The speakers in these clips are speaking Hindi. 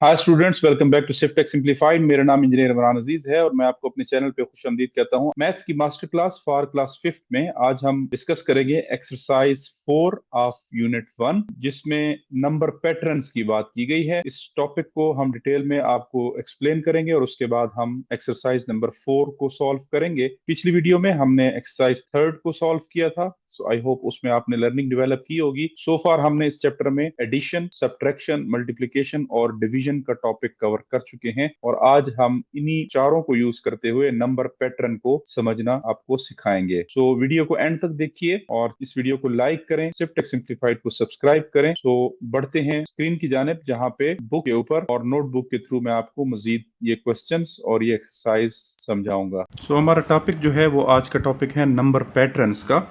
Hi students, welcome back to सिफ्टेक सिंप्लीफाइड। मेरा नाम इंजीनियर इमरान अजीज है और मैं आपको अपने चैनल पे खुशामदीद कहता हूँ। मैथ्स की master class for class fifth में आज हम डिस्कस करेंगे एक्सरसाइज 4 ऑफ यूनिट 1, जिसमें नंबर पैटर्न्स की बात की गई है। इस टॉपिक को हम डिटेल में आपको एक्सप्लेन करेंगे और उसके बाद हम एक्सरसाइज नंबर 4 को सॉल्व करेंगे। पिछली वीडियो में हमने एक्सरसाइज थर्ड को सॉल्व किया था, सो आई होप उसमें आपने लर्निंग डेवलप की होगी। सो फार हमने इस चैप्टर में एडिशन, सब्ट्रैक्शन, मल्टीप्लिकेशन और डिवीजन का टॉपिक कवर कर चुके हैं और आज हम इन्हीं चारों को यूज करते हुए नंबर पैटर्न को समझना आपको सिखाएंगे। सो वीडियो को एंड तक देखिए और इस वीडियो को लाइक करें, सिफ्टेक सिंप्लीफाइड को सब्सक्राइब करें। सो बढ़ते हैं स्क्रीन की जानिब, जहां पे बुक के ऊपर और नोटबुक के थ्रू मैं आपको मजीद ये क्वेश्चंस और ये एक्सरसाइज समझाऊंगा। सो हमारा टॉपिक जो है वो आज का टॉपिक है नंबर पैटर्न्स का,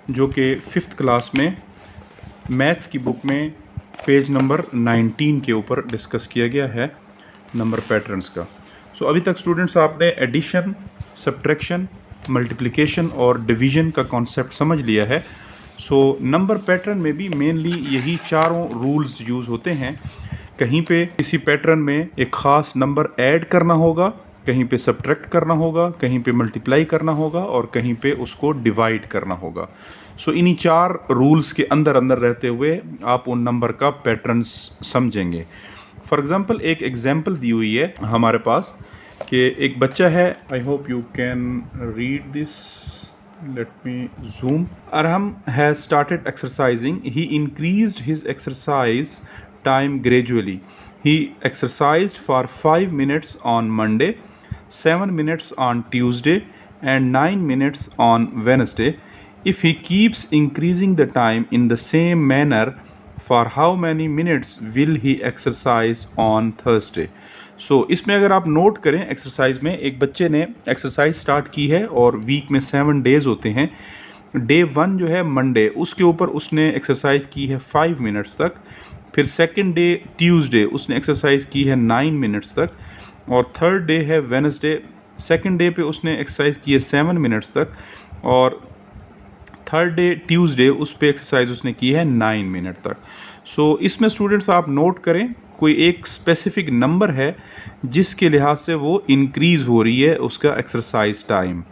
जो कि फिफ्थ क्लास में मैथ्स की बुक में पेज नंबर 19 के ऊपर डिस्कस किया गया है नंबर पैटर्न्स का। सो अभी तक स्टूडेंट्स आपने एडिशन, सब्ट्रैक्शन, मल्टीप्लिकेशन और डिवीजन का कॉन्सेप्ट समझ लिया है। सो नंबर पैटर्न में भी मेनली यही चारों रूल्स यूज़ होते हैं। कहीं पे किसी पैटर्न में एक ख़ास नंबर ऐड करना होगा, कहीं पे सब्ट्रैक्ट करना होगा, कहीं पे मल्टीप्लाई करना होगा और कहीं पे उसको डिवाइड करना होगा। सो इन्हीं चार रूल्स के अंदर अंदर रहते हुए आप उन नंबर का पैटर्न्स समझेंगे। फॉर एग्जांपल एक एग्जांपल दी हुई है हमारे पास कि एक बच्चा है, I hope you can read this, let me zoom. Arham has started exercising. He increased his exercise time gradually. He exercised for 5 minutes on Monday, 7 minutes on Tuesday and 9 minutes on Wednesday. If he keeps increasing the time in the same manner, for how many minutes will he exercise on Thursday? इसमें अगर आप नोट करें, एक्सरसाइज में एक बच्चे ने एक्सरसाइज स्टार्ट की है और वीक में 7 डेज होते हैं। डे 1 जो है मंडे, उसके ऊपर उसने एक्सरसाइज की है 5 मिनट्स तक। फिर सेकंड डे ट्यूसडे उसने एक्सरसाइज की है 9 मिनट्स तक। और थर्ड डे है वेडनेसडे, सेकंड डे पे उसने एक्सरसाइज की है 7 मिनट्स तक। और थर्ड डे ट्यूसडे उस पे एक्सरसाइज उसने की है 9 मिनट तक। इसमें स्टूडेंट्स आप नोट करें, कोई एक स्पेसिफिक नंबर है जिसके लिहाज से वो इंक्रीज़ हो रही है उसका एक्सरसाइज टाइम।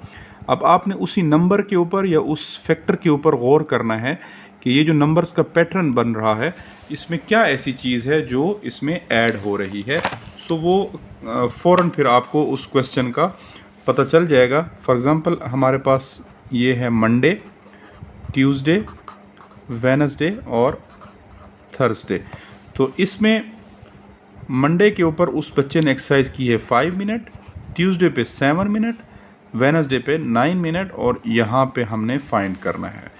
अब आपने उसी नंबर के ऊपर या उस फैक्टर के ऊपर गौर करना है कि ये जो नंबर्स का पैटर्न बन रहा है, इसमें क्या ऐसी चीज़ है जो इसमें ऐड हो रही है। वो फ़ौरन फिर आपको उस क्वेश्चन का पता चल जाएगा। फॉर एग्ज़ाम्पल हमारे पास ये है मंडे, ट्यूसडे, वेडनेसडे और थर्सडे। तो इसमें मंडे के ऊपर उस बच्चे ने एक्सरसाइज की है 5 मिनट, ट्यूसडे पे 7 मिनट, वेडनेसडे पे 9 मिनट और यहाँ पे हमने फाइंड करना है।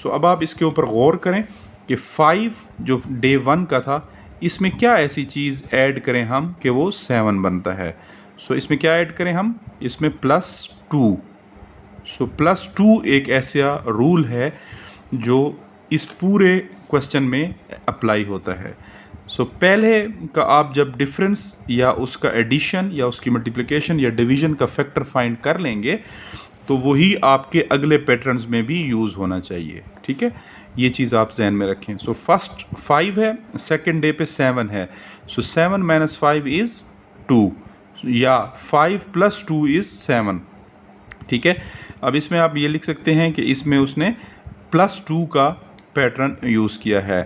अब आप इसके ऊपर गौर करें कि 5 जो डे 1 का था, इसमें क्या ऐसी चीज़ ऐड करें हम कि वो 7 बनता है। इसमें क्या ऐड करें हम, इसमें +2। +2 एक ऐसा रूल है जो इस पूरे क्वेश्चन में अप्लाई होता है। पहले का आप जब डिफरेंस या उसका एडिशन या उसकी मल्टीप्लिकेशन या डिवीजन का फैक्टर फाइंड कर लेंगे तो वही आपके अगले पैटर्न्स में भी यूज़ होना चाहिए। ठीक है, ये चीज़ आप जहन में रखें। फर्स्ट 5 है, सेकंड डे पे 7 है। 7 - 5 इज़ 2 या 5 + 2 इज़ 7। ठीक है, अब इसमें आप ये लिख सकते हैं कि इसमें उसने +2 का पैटर्न यूज़ किया है।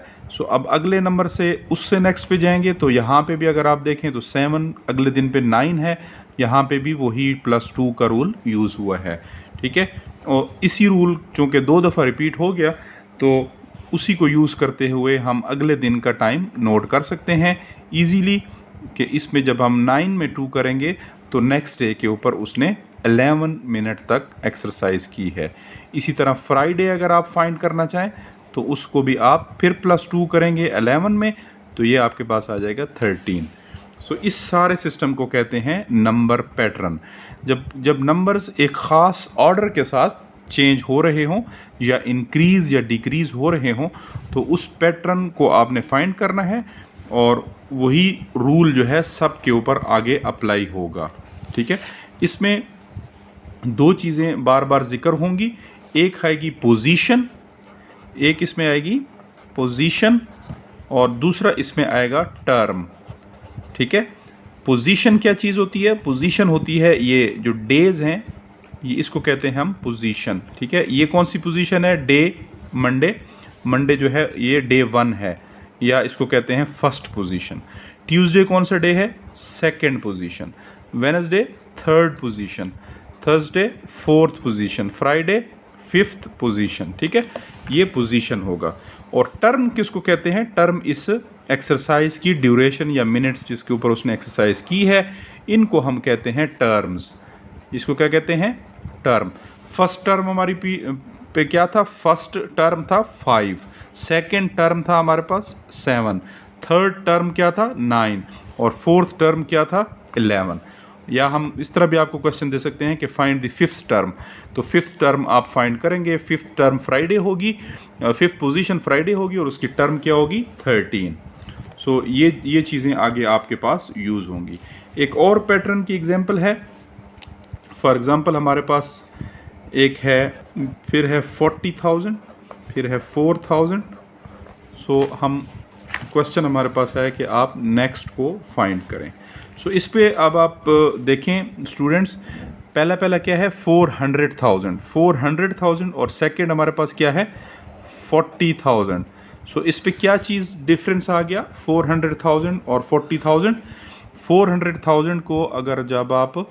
अब अगले नंबर से उससे नेक्स्ट पे जाएंगे तो यहाँ पे भी अगर आप देखें तो 7, अगले दिन पे 9 है, यहाँ पे भी वही +2 का रूल यूज़ हुआ है। ठीक है, और इसी रूल चूँकि 2 दफ़ा रिपीट हो गया तो उसी को यूज़ करते हुए हम अगले दिन का टाइम नोट कर सकते हैं ईज़िली कि इसमें जब हम 9 में 2 करेंगे तो नेक्स्ट डे के ऊपर उसने 11 मिनट तक एक्सरसाइज की है। इसी तरह फ्राइडे अगर आप फाइंड करना चाहें तो उसको भी आप फिर +2 करेंगे 11 में, तो ये आपके पास आ जाएगा 13। इस सारे सिस्टम को कहते हैं नंबर पैटर्न। जब नंबर्स एक ख़ास ऑर्डर के साथ चेंज हो रहे हों या इंक्रीज़ या डिक्रीज़ हो रहे हों तो उस पैटर्न को आपने फाइंड करना है और वही रूल जो है सब के ऊपर आगे अप्लाई होगा। ठीक है, इसमें 2 चीज़ें बार बार ज़िक्र होंगी, एक आएगी पोजीशन, एक इसमें आएगी पोजीशन और दूसरा इसमें आएगा टर्म। ठीक है। पोजीशन क्या चीज़ होती है? पोजीशन होती है ये जो डेज हैं, ये इसको कहते हैं हम पोजीशन, ठीक है। ये कौन सी पोजीशन है? Day, Monday. मंडे जो है ये डे 1 है, या इसको कहते हैं फर्स्ट पोजीशन। ट्यूसडे कौन सा डे है? Second position. Wednesday third position. Thursday fourth position. Friday fifth position, ठीक है। ये पोजीशन होगा। और टर्म किसको कहते हैं? टर्म इस एक्सरसाइज की ड्यूरेशन या मिनट्स जिसके ऊपर उसने एक्सरसाइज की है, इनको हम कहते हैं टर्म्स। इसको क्या कहते हैं? टर्म। फर्स्ट टर्म हमारी पे क्या था? फर्स्ट टर्म था 5, सेकेंड टर्म था हमारे पास 7, थर्ड टर्म क्या था? 9, और फोर्थ टर्म क्या था? 11। या हम इस तरह भी आपको क्वेश्चन दे सकते हैं कि फाइंड द फिफ्थ टर्म। तो फिफ्थ टर्म आप फाइंड करेंगे, फिफ्थ टर्म फ्राइडे होगी, फिफ्थ पोजीशन फ्राइडे होगी, और उसकी टर्म क्या होगी? 13। सो ये चीज़ें आगे आपके पास यूज़ होंगी। एक और पैटर्न की एग्जांपल है। फॉर एग्जांपल हमारे पास एक है, फिर है 40,000, फिर है 4,000। सो हम क्वेश्चन हमारे पास है कि आप नेक्स्ट को फाइंड करें। सो इस पे अब आप देखें स्टूडेंट्स, पहला क्या है? 400,000 और सेकंड हमारे पास क्या है? 40,000। सो इस पे क्या चीज़ डिफरेंस आ गया? 400,000 और 40,000। 400,000 को अगर जब आप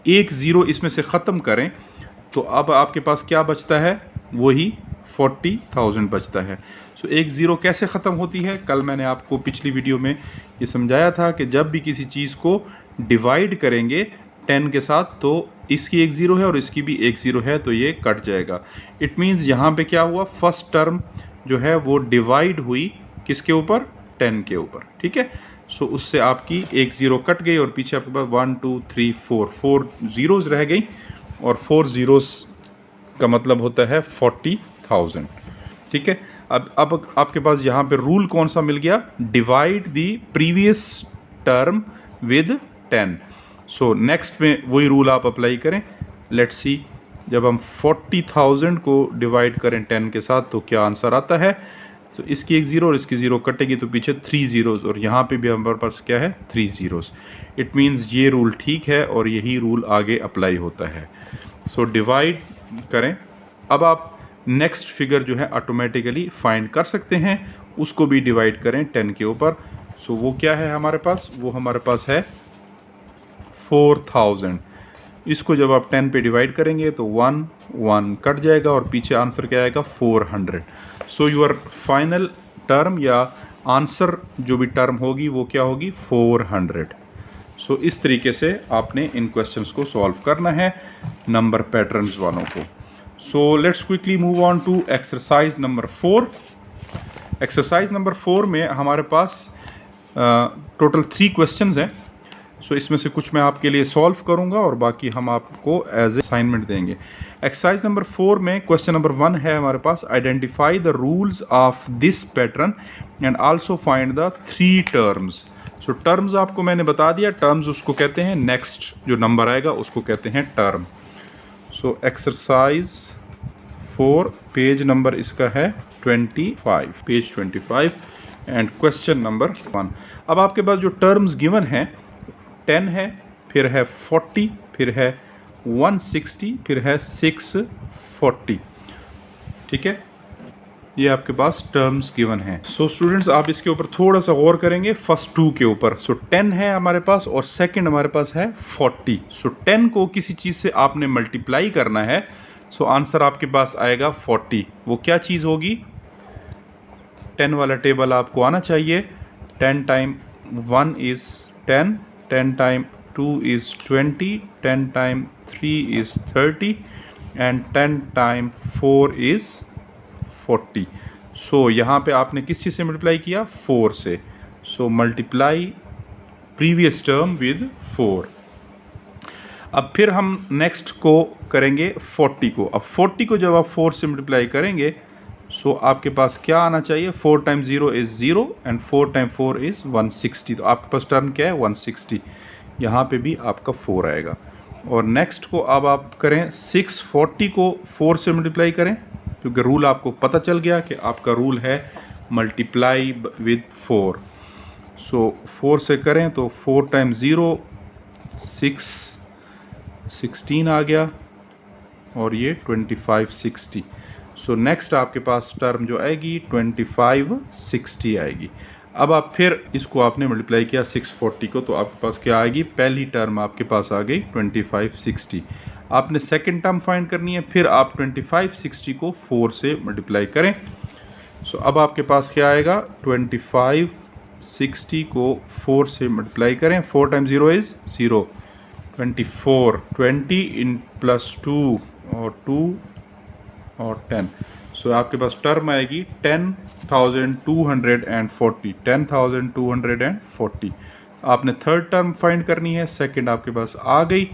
एक ज़ीरो इसमें से ख़त्म करें तो अब आपके पास क्या बचता है? वही 40,000 बचता है। सो एक ज़ीरो कैसे ख़त्म होती है? कल मैंने आपको पिछली वीडियो में ये समझाया था कि जब भी किसी चीज़ को डिवाइड करेंगे 10 के साथ, तो इसकी एक ज़ीरो है और इसकी भी एक ज़ीरो है, तो ये कट जाएगा। इट मीन्स यहाँ पे क्या हुआ? फर्स्ट टर्म जो है वो डिवाइड हुई किसके ऊपर? 10 के ऊपर, ठीक है। सो उससे आपकी एक ज़ीरो कट गई और पीछे आपके पास 1 2 3 4 ज़ीरोज़ रह गई, और 4 ज़ीरोज़ का मतलब होता है 40,000, ठीक है। अब आपके पास यहाँ पे रूल कौन सा मिल गया? Divide the previous term with 10। So next में वही रूल आप अप्लाई करें। लेट्स सी, जब हम 40,000 को डिवाइड करें 10 के साथ तो क्या आंसर आता है? तो इसकी एक ज़ीरो और इसकी ज़ीरो कटेगी तो पीछे 3 ज़ीरोज़, और यहाँ पे भी हमारे पास क्या है? 3 ज़ीरोज़। इट मीन्स ये रूल ठीक है और यही रूल आगे अप्लाई होता है। सो डिवाइड करें। अब आप नेक्स्ट फिगर जो है ऑटोमेटिकली फाइंड कर सकते हैं, उसको भी डिवाइड करें 10 के ऊपर। सो वो क्या है हमारे पास? वो हमारे पास है 4,000। इसको जब आप 10 पे डिवाइड करेंगे तो 1 1 कट जाएगा और पीछे आंसर क्या आएगा? 400। सो योर फाइनल टर्म या आंसर जो भी टर्म होगी वो क्या होगी? 400। सो इस तरीके से आपने इन क्वेश्चंस को सॉल्व करना है, नंबर पैटर्न्स वालों को। So let's quickly move on to exercise number 4। Exercise number 4 में हमारे पास टोटल 3 क्वेश्चंस हैं। सो इसमें से कुछ मैं आपके लिए सॉल्व करूंगा और बाकी हम आपको एज ए असाइनमेंट देंगे। एक्सरसाइज नंबर 4 में क्वेश्चन नंबर 1 है हमारे पास, identify the rules of this pattern and also find the 3 terms. So terms आपको मैंने बता दिया, टर्म्स उसको कहते हैं, नेक्स्ट जो नंबर आएगा उसको कहते हैं term. So exercise 4 page number इसका है 25, पेज 25 एंड क्वेश्चन नंबर 1। अब आपके पास जो टर्म्स गिवन हैं 10 है, फिर है 40, फिर है 160, फिर है 640, ठीक है। ये आपके पास टर्म्स गिवन हैं। सो स्टूडेंट्स आप इसके ऊपर थोड़ा सा गौर करेंगे फर्स्ट 2 के ऊपर। सो 10 है हमारे पास और सेकंड हमारे पास है 40। सो 10 को किसी चीज़ से आपने मल्टीप्लाई करना है, सो आंसर आपके पास आएगा 40। वो क्या चीज़ होगी? 10 वाला टेबल आपको आना चाहिए। 10 time 1 is 10, 10 time 2 is 20, 10 time 3 is 30 and 10 time 4 is 40। सो यहाँ पे आपने किस चीज़ से मल्टीप्लाई किया? 4 से। So multiply previous term with 4। अब फिर हम नेक्स्ट को करेंगे 40 को। अब 40 को जब आप 4 से मल्टीप्लाई करेंगे सो आपके पास क्या आना चाहिए? 4 time 0 is 0 and 4 time 4 is 160। तो आपके पास टर्म क्या है? 160। यहाँ पे भी आपका 4 आएगा। और नेक्स्ट को अब आप करें 640 को 4 से मल्टीप्लाई करें, क्योंकि रूल आपको पता चल गया कि आपका रूल है मल्टीप्लाई विद 4। सो 4 से करें तो 4 टाइम्स 0 16 आ गया और ये 2560। सो नेक्स्ट आपके पास टर्म जो आएगी 2560 आएगी। अब आप फिर इसको आपने मल्टीप्लाई किया 640 को, तो आपके पास क्या आएगी, पहली टर्म आपके पास आ गई 2560। आपने सेकंड टर्म फाइंड करनी है, फिर आप 2560 को 4 से मल्टीप्लाई करें। सो अब आपके पास क्या आएगा, 2560 को 4 से मल्टीप्लाई करें। 4 टाइम्स 0 इज़ 0, 24, 20 इन प्लस 2 और 2 और 10। सो आपके पास टर्म आएगी 10,240, 10,240। आपने थर्ड टर्म फाइंड करनी है, सेकंड आपके पास आ गई,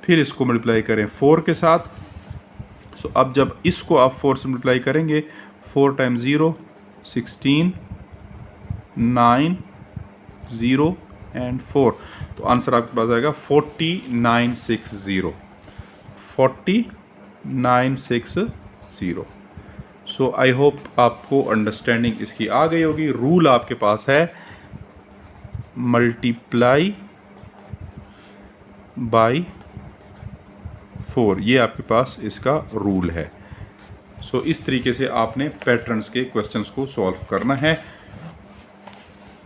फिर इसको मल्टीप्लाई करें 4 के साथ। सो अब जब इसको आप 4 से मल्टीप्लाई करेंगे, 4 टाइम्स 0 16, 9, 0 एंड 4, तो आंसर आपके पास आएगा 4960, 4960। सो आई होप आपको अंडरस्टैंडिंग इसकी आ गई होगी। रूल आपके पास है मल्टीप्लाई बाय 4, ये आपके पास इसका रूल है। सो इस तरीके से आपने पैटर्न्स के क्वेश्चंस को सॉल्व करना है।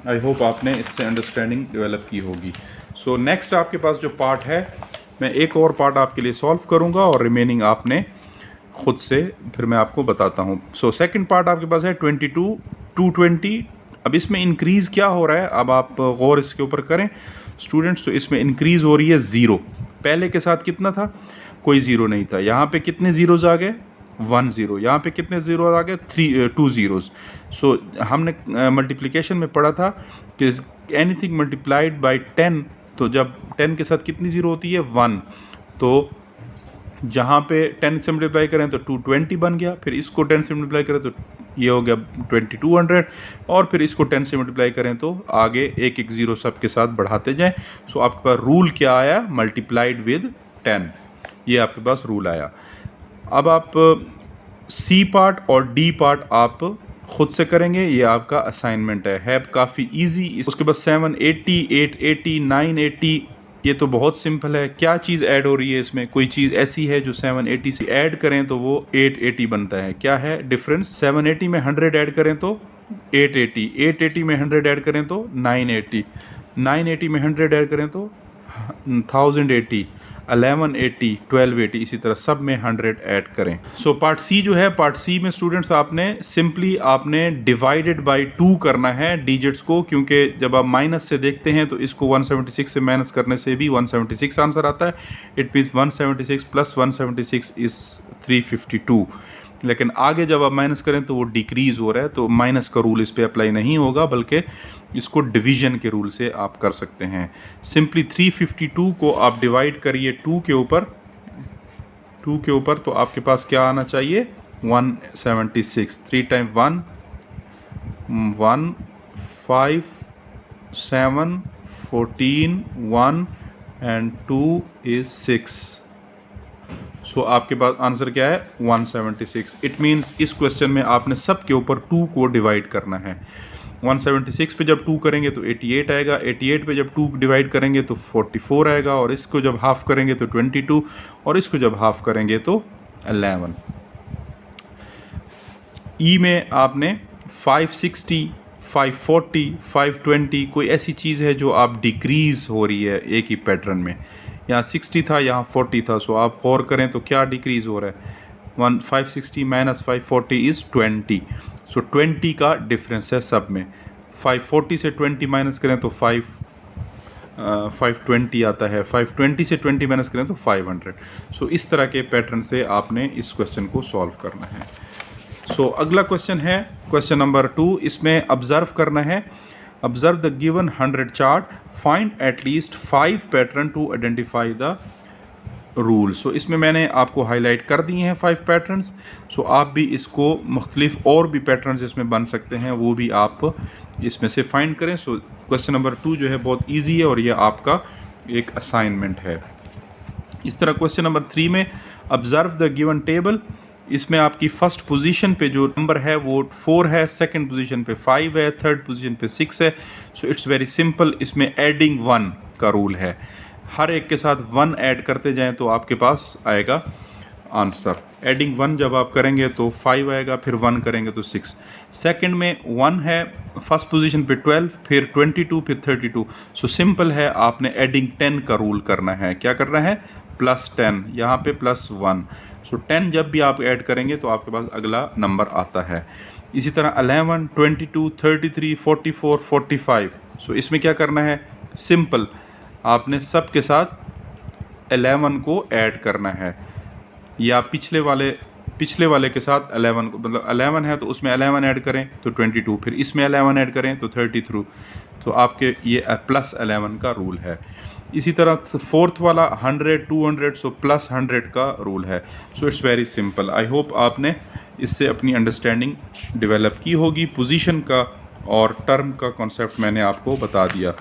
आई होप आपने इससे अंडरस्टैंडिंग डेवलप की होगी। सो नेक्स्ट आपके पास जो पार्ट है, मैं एक और पार्ट आपके लिए सॉल्व करूंगा और रिमेनिंग आपने खुद से फिर मैं आपको बताता हूं। सो सेकंड पार्ट आपके पास है 22 220। अब इसमें इंक्रीज़ क्या हो रहा है, अब आप गौर इसके ऊपर करें स्टूडेंट्स। तो इसमें इंक्रीज़ हो रही है 0, पहले के साथ कितना था, कोई ज़ीरो नहीं था। यहाँ पे कितने ज़ीरोज़ आ गए, 1 0। यहाँ पे कितने ज़ीरो आ गए, 2 ज़ीरोज़। सो हमने मल्टीप्लिकेशन में पढ़ा था कि एनीथिंग मल्टीप्लाइड बाय 10, तो जब 10 के साथ कितनी ज़ीरो होती है, 1। तो जहाँ पे 10 से मल्टीप्लाई करें तो 220 बन गया, फिर इसको 10 से मल्टीप्लाई करें तो ये हो गया 2200, और फिर इसको 10 से मल्टीप्लाई करें तो आगे एक एक ज़ीरो सब के साथ बढ़ाते जाएं। सो आपके पास रूल क्या आया, मल्टीप्लाइड विद 10, ये आपके पास रूल आया। अब आप सी पार्ट और डी पार्ट आप खुद से करेंगे, ये आपका असाइनमेंट है काफ़ी इजी। उसके बाद 780, 880, 980, ये तो बहुत सिंपल है। क्या चीज़ ऐड हो रही है इसमें, कोई चीज़ ऐसी है जो 780 से ऐड करें तो वो 880 बनता है। क्या है डिफरेंस, 780 में 100 ऐड करें तो 880, 880 में 100 ऐड करें तो 980, 980 में 100 ऐड करें तो 1080, 1180, 1280, इसी तरह सब में 100 ऐड करें। सो पार्ट सी जो है, पार्ट सी में स्टूडेंट्स आपने सिंपली आपने डिवाइडेड बाय 2 करना है डिजिट्स को, क्योंकि जब आप माइनस से देखते हैं तो इसको 176 से माइनस करने से भी 176 आंसर आता है। It means 176 plus 176 is 352। लेकिन आगे जब आप माइनस करें तो वो डिक्रीज़ हो रहा है, तो माइनस का रूल इस पर अप्लाई नहीं होगा, बल्कि इसको डिवीजन के रूल से आप कर सकते हैं। सिंपली 352 को आप डिवाइड करिए 2 के ऊपर, तो आपके पास क्या आना चाहिए, 176। 3 टाइम 1 1 5 7 14 1 एंड 2 इज़ 6। सो आपके पास आंसर क्या है, 176। इट मीन्स इस क्वेश्चन में आपने सब के ऊपर 2 को डिवाइड करना है। 176 पे जब 2 करेंगे तो 88 आएगा, 88 पे जब 2 डिवाइड करेंगे तो 44 आएगा, और इसको जब हाफ करेंगे तो 22, और इसको जब हाफ करेंगे तो 11। ई में आपने 560, 540, 520, कोई ऐसी चीज़ है जो आप डिक्रीज़ हो रही है एक ही पैटर्न में। यहाँ 60 था, यहाँ 40 था। सो आप गौर करें तो क्या डिक्रीज़ हो रहा है, 560 माइनस 540 इज़ 20। सो 20 का डिफरेंस है सब में। 540 से 20 माइनस करें तो 520 आता है, 520 से 20 माइनस करें तो 500। सो इस तरह के पैटर्न से आपने इस क्वेश्चन को सॉल्व करना है। सो अगला क्वेश्चन है क्वेश्चन नंबर 2। इसमें ऑब्जर्व करना है, observe the given 100 chart, find at least 5 pattern to identify the rule. So इसमें मैंने आपको हाईलाइट कर दिए हैं 5 पैटर्न्स। सो आप भी इसको मुख्तलिफ और भी पैटर्न्स इसमें बन सकते हैं, वो भी आप इसमें से फाइंड करें। सो क्वेश्चन नंबर 2 जो है बहुत ईजी है और ये आपका एक असाइनमेंट है। इस तरह क्वेश्चन नंबर 3 में ऑब्जर्व द गिवन टेबल, इसमें आपकी फर्स्ट पोजीशन पे जो नंबर है वो 4 है, सेकंड पोजीशन पे 5 है, थर्ड पोजीशन पे 6 है। So it's very simple. इसमें एडिंग 1 का रूल है, हर एक के साथ 1 ऐड करते जाएं तो आपके पास आएगा आंसर। एडिंग 1 जब आप करेंगे तो 5 आएगा, फिर 1 करेंगे तो 6। सेकंड में 1 है, फर्स्ट पोजीशन पे 12, फिर 22, फिर 32। सो सिंपल है, आपने एडिंग 10 का रूल करना है। क्या करना है? +10, यहाँ पे +1। सो 10 जब भी आप ऐड करेंगे तो आपके पास अगला नंबर आता है। इसी तरह 11, 22, 33, 44, 45। सो इसमें क्या करना है? सिंपल, आपने सब के साथ 11 को ऐड करना है, या पिछले वाले के साथ 11 को, मतलब 11 है तो उसमें 11 ऐड करें तो 22, फिर इसमें 11 ऐड करें तो 33। तो आपके ये +11 का रूल है। इसी तरह फोर्थ वाला 100, 200, सो +100 का रूल है। So it's very simple. I hope आपने इससे अपनी अंडरस्टैंडिंग डेवलप की होगी। पोजीशन का और टर्म का कॉन्सेप्ट मैंने आपको बता दिया।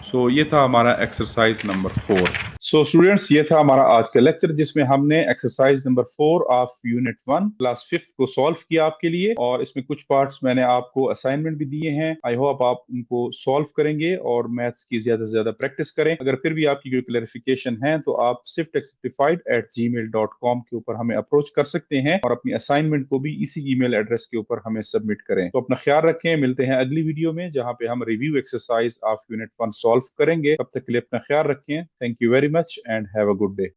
सो ये था हमारा एक्सरसाइज नंबर 4। सो स्टूडेंट्स, ये था हमारा आज का लेक्चर जिसमें हमने exercise number 4 of unit 1 class 5th को सॉल्व किया आपके लिए, और इसमें कुछ पार्ट्स मैंने आपको असाइनमेंट भी दिए हैं। आई होप आप उनको सॉल्व करेंगे और मैथ्स की ज्यादा से ज्यादा प्रैक्टिस करें। अगर फिर भी आपकी कोई क्लैरिफिकेशन है तो आप swiftexamplified@gmail.com के ऊपर हमें अप्रोच कर सकते हैं, और अपनी असाइनमेंट को भी इसी ईमेल एड्रेस के ऊपर हमें सबमिट करें। तो अपना ख्याल रखें, मिलते हैं अगली वीडियो में जहां पे हम review exercise of unit 1 solve करेंगे। तब तक के लिए अपना ख्याल रखें। Thank you very much and have a good day.